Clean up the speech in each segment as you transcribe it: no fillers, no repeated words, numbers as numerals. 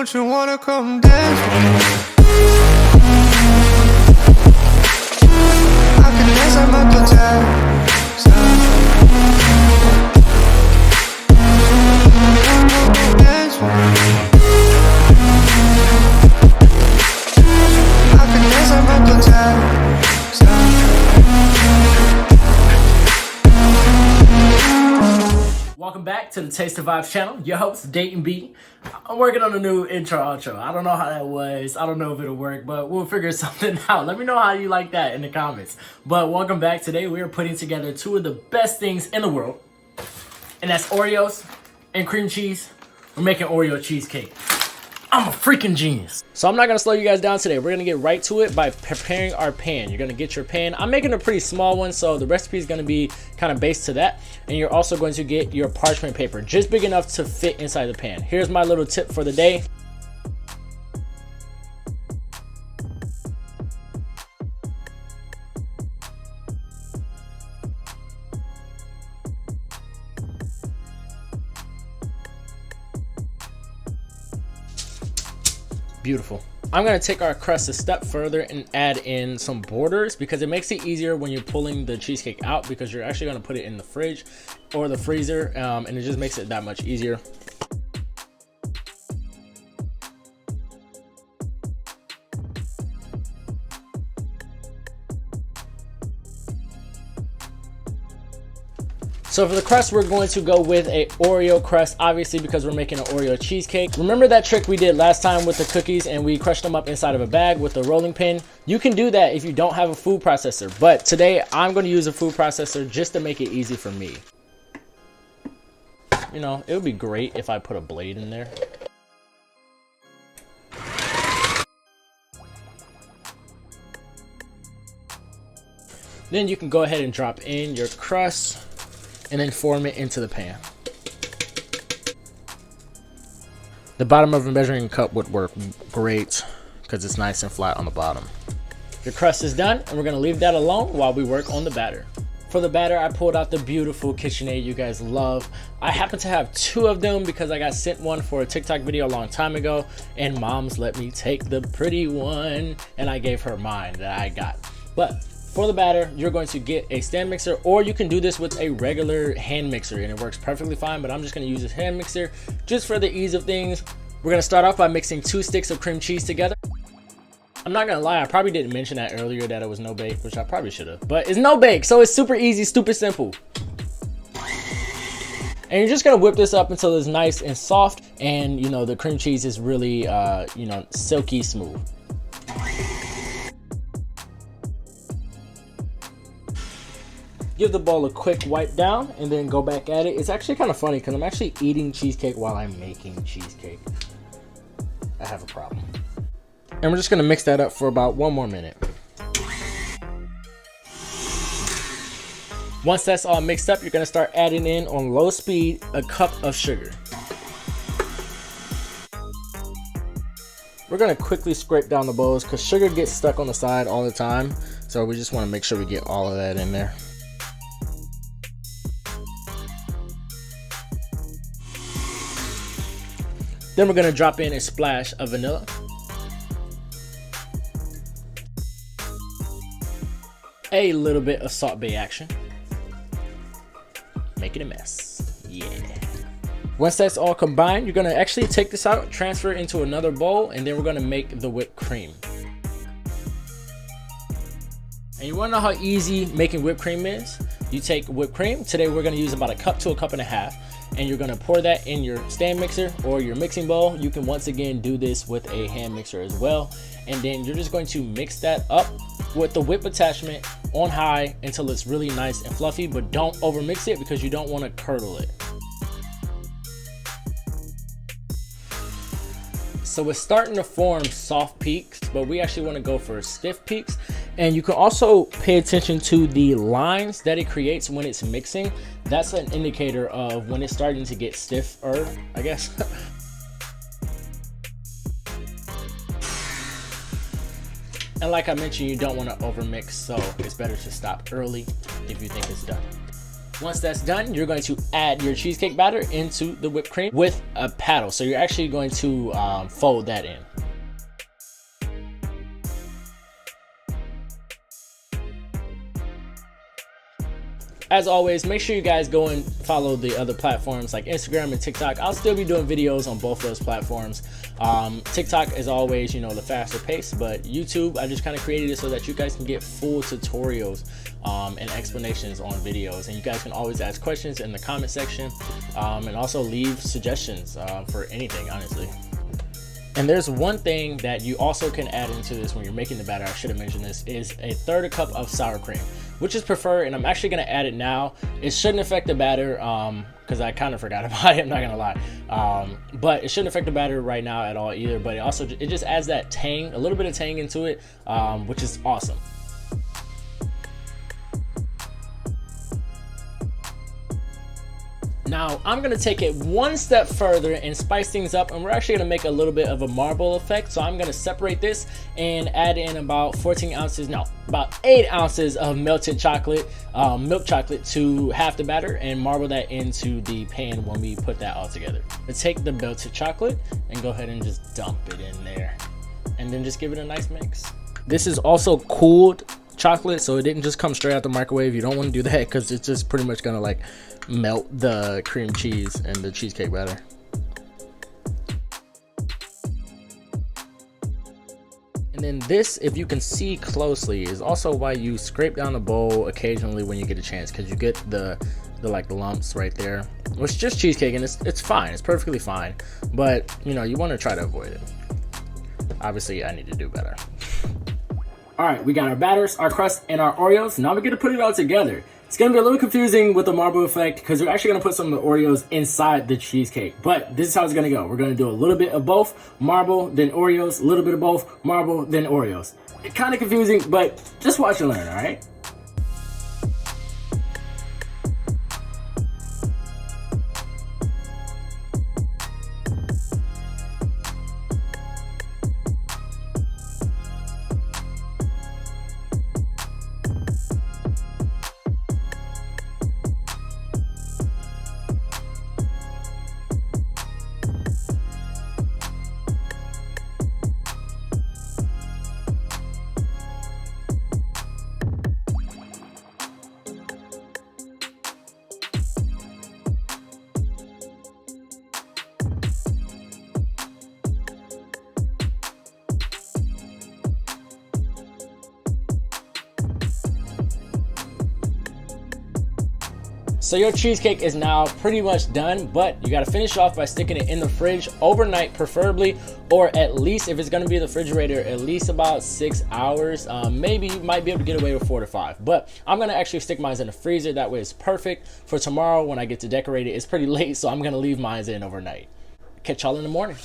Don't you wanna come dance with me? I can dance like Michael Jackson. Dance with me. I can dance like Michael Jackson. Welcome back to the Taste of Vibes channel. Your host, Dayton B. I'm working on a new intro outro. I don't know how that was. I don't know if it'll work, but we'll figure something out. Let me know how you like that in the comments. But welcome back. Today we are putting together two of the best things in the world, and that's Oreos and cream cheese. We're making Oreo cheesecake. I'm a freaking genius. So I'm not gonna slow you guys down today. We're gonna get right to it by preparing our pan. You're gonna get your pan. I'm making a pretty small one, so the recipe is gonna be kind of based to that. And you're also going to get your parchment paper, just big enough to fit inside the pan. Here's my little tip for the day. Beautiful. I'm gonna take our crust a step further and add in some borders because it makes it easier when you're pulling the cheesecake out, because you're actually gonna put it in the fridge or the freezer, and it just makes it that much easier. So for the crust, we're going to go with a Oreo crust, obviously, because we're making an Oreo cheesecake. Remember that trick we did last time with the cookies and we crushed them up inside of a bag with the rolling pin? You can do that if you don't have a food processor, but today I'm going to use a food processor just to make it easy for me. You know, it would be great if I put a blade in there. Then you can go ahead and drop in your crust and then form it into the pan. The bottom of a measuring cup would work great because it's nice and flat on the bottom. Your crust is done, and we're gonna leave that alone while we work on the batter. For the batter, I pulled out the beautiful KitchenAid you guys love. I happen to have two of them because I got sent one for a TikTok video a long time ago, and Mom's let me take the pretty one, and I gave her mine that I got. But for the batter, you're going to get a stand mixer, or you can do this with a regular hand mixer and it works perfectly fine, but I'm just gonna use this hand mixer just for the ease of things. We're gonna start off by mixing 2 sticks of cream cheese together. I'm not gonna lie, I probably didn't mention that earlier that it was no bake, which I probably should have, but it's no bake, so it's super easy, stupid simple. And you're just gonna whip this up until it's nice and soft, and you know, the cream cheese is really, you know, silky smooth. Give the bowl a quick wipe down and then go back at it. It's actually kind of funny because I'm actually eating cheesecake while I'm making cheesecake. I have a problem. And we're just gonna mix that up for about 1 more minute. Once that's all mixed up, you're gonna start adding in on low speed a cup of sugar. We're gonna quickly scrape down the bowls because sugar gets stuck on the side all the time. So we just wanna make sure we get all of that in there. Then we're gonna drop in a splash of vanilla. A little bit of Salt Bae action. Make it a mess, yeah. Once that's all combined, you're gonna actually take this out, transfer it into another bowl, and then we're gonna make the whipped cream. And you wanna know how easy making whipped cream is? You take whipped cream, today we're gonna use about a cup to a cup and a half, and you're gonna pour that in your stand mixer or your mixing bowl. You can once again do this with a hand mixer as well. And then you're just going to mix that up with the whip attachment on high until it's really nice and fluffy, but don't overmix it because you don't wanna curdle it. So it's starting to form soft peaks, but we actually wanna go for stiff peaks. And you can also pay attention to the lines that it creates when it's mixing. That's an indicator of when it's starting to get stiffer, I guess. And like I mentioned, you don't want to overmix, so it's better to stop early if you think it's done. Once that's done, you're going to add your cheesecake batter into the whipped cream with a paddle. So you're actually going to fold that in. As always, make sure you guys go and follow the other platforms like Instagram and TikTok. I'll still be doing videos on both those platforms. TikTok is always, you know, the faster pace, but YouTube, I just kind of created it so that you guys can get full tutorials and explanations on videos. And you guys can always ask questions in the comment section and also leave suggestions for anything, honestly. And there's one thing that you also can add into this when you're making the batter, I should have mentioned this, is a third cup of sour cream, which is preferred, and I'm actually gonna add it now. It shouldn't affect the batter, because I kind of forgot about it, I'm not gonna lie. But it shouldn't affect the batter right now at all either, but it just adds that tang, a little bit of tang into it, which is awesome. Now, I'm gonna take it one step further and spice things up, and we're actually gonna make a little bit of a marble effect. So I'm gonna separate this and add in about 14 ounces, no, about 8 ounces of melted chocolate, milk chocolate to half the batter, and marble that into the pan when we put that all together. Let's take the melted chocolate and go ahead and just dump it in there, and then just give it a nice mix. This is also cooled chocolate, so it didn't just come straight out the microwave. You don't want to do that because it's just pretty much gonna like melt the cream cheese and the cheesecake batter. And then this, if you can see closely, is also why you scrape down the bowl occasionally when you get a chance, because you get the like lumps right there, which is just cheesecake, and it's fine, it's perfectly fine, but you know, you want to try to avoid it. Obviously I need to do better. All right, we got our batters, our crust, and our Oreos. Now we're gonna put it all together. It's gonna be a little confusing with the marble effect because we're actually gonna put some of the Oreos inside the cheesecake, but this is how it's gonna go. We're gonna do a little bit of both, marble, then Oreos, a little bit of both, marble, then Oreos. It's kind of confusing, but just watch and learn, all right? So your cheesecake is now pretty much done, but you gotta finish off by sticking it in the fridge overnight preferably, or at least if it's gonna be in the refrigerator, at least about 6 hours. Maybe you might be able to get away with 4 to 5, but I'm gonna actually stick mine in the freezer. That way it's perfect for tomorrow when I get to decorate it. It's pretty late, so I'm gonna leave mine in overnight. Catch y'all in the morning.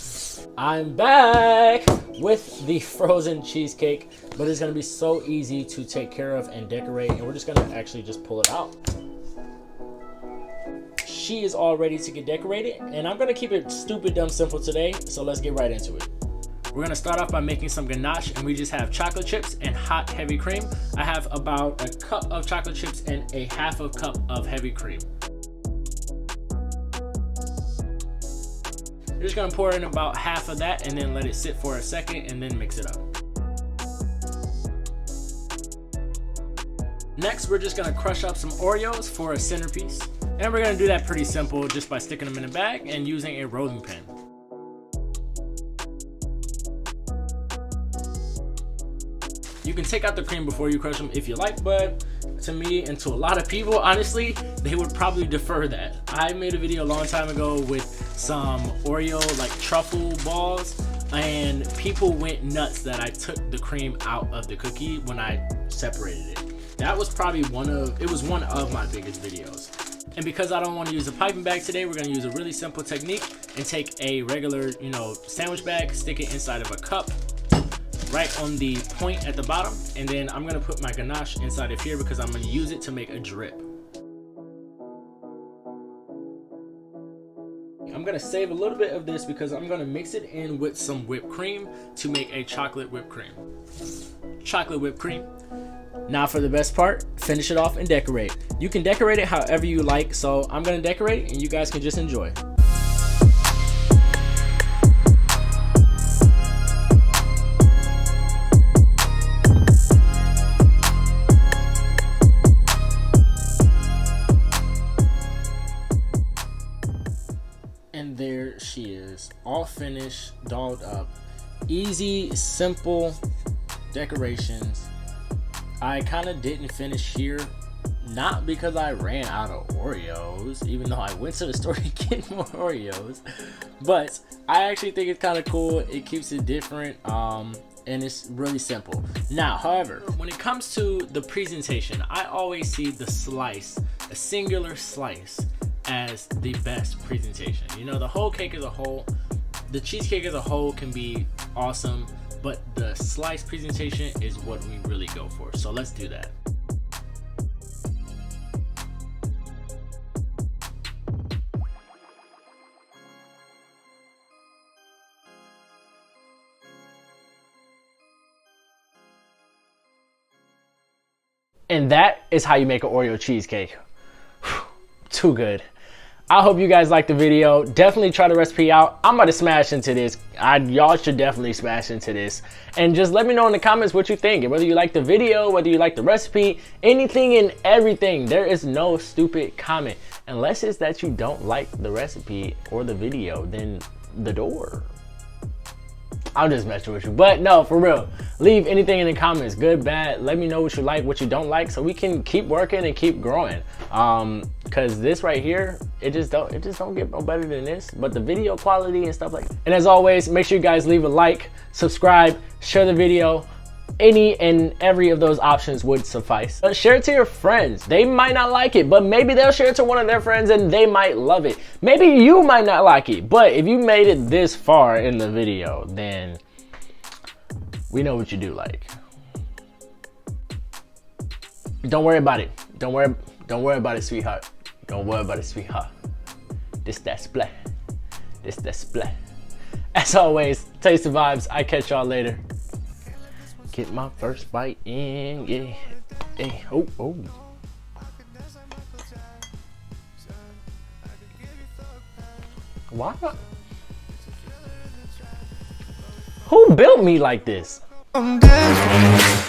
I'm back with the frozen cheesecake, but it's gonna be so easy to take care of and decorate, and we're just gonna actually just pull it out. She is all ready to get decorated, and I'm gonna keep it stupid dumb simple today, so let's get right into it. We're gonna start off by making some ganache, and we just have chocolate chips and hot heavy cream. I have about a cup of chocolate chips and a half a cup of heavy cream. You're just gonna pour in about half of that and then let it sit for a second and then mix it up. Next, we're just gonna crush up some Oreos for a centerpiece. And we're gonna do that pretty simple, just by sticking them in a bag and using a rolling pin. You can take out the cream before you crush them if you like, but to me and to a lot of people, honestly, they would probably defer that. I made a video a long time ago with some Oreo like truffle balls, and people went nuts that I took the cream out of the cookie when I separated it. That was probably one of my biggest videos. And because I don't want to use a piping bag today, we're going to use a really simple technique and take a regular, sandwich bag, stick it inside of a cup, right on the point at the bottom, and then I'm going to put my ganache inside of here because I'm going to use it to make a drip. I'm going to save a little bit of this because I'm going to mix it in with some whipped cream to make a chocolate whipped cream. Chocolate whipped cream. Now for the best part, finish it off and decorate. You can decorate it however you like, so I'm gonna decorate and you guys can just enjoy. And there she is, all finished, dolled up. Easy, simple decorations. I kind of didn't finish here, not because I ran out of Oreos, even though I went to the store to get more Oreos, but I actually think it's kind of cool. It keeps it different, and it's really simple. Now, however, when it comes to the presentation, I always see the slice, a singular slice, as the best presentation. You know, the whole cake as a whole, the cheesecake as a whole can be awesome, but the slice presentation is what we really go for. So let's do that. And that is how you make an Oreo cheesecake. Whew, too good. I hope you guys liked the video. Definitely try the recipe out. I'm about to smash into this. Y'all should definitely smash into this. And just let me know in the comments what you think. Whether you like the video, whether you like the recipe, anything and everything. There is no stupid comment. Unless it's that you don't like the recipe or the video, then the door. I'm just messing with you. But no, for real. Leave anything in the comments, good, bad. Let me know what you like, what you don't like, so we can keep working and keep growing. Cause this right here, it just don't get no better than this. But the video quality and stuff like that. And as always, make sure you guys leave a like, subscribe, share the video. Any and every of those options would suffice. Share it to your friends. They might not like it, but maybe they'll share it to one of their friends and they might love it. Maybe you might not like it, but if you made it this far in the video, then we know what you do like. Don't worry about it. Don't worry about it, sweetheart. Don't worry about it, sweetheart. This that splat. This that splat. As always, taste the vibes. I catch y'all later. Get my first bite in, yeah. Hey, oh, oh. Why not? Who built me like this? I'm desperate.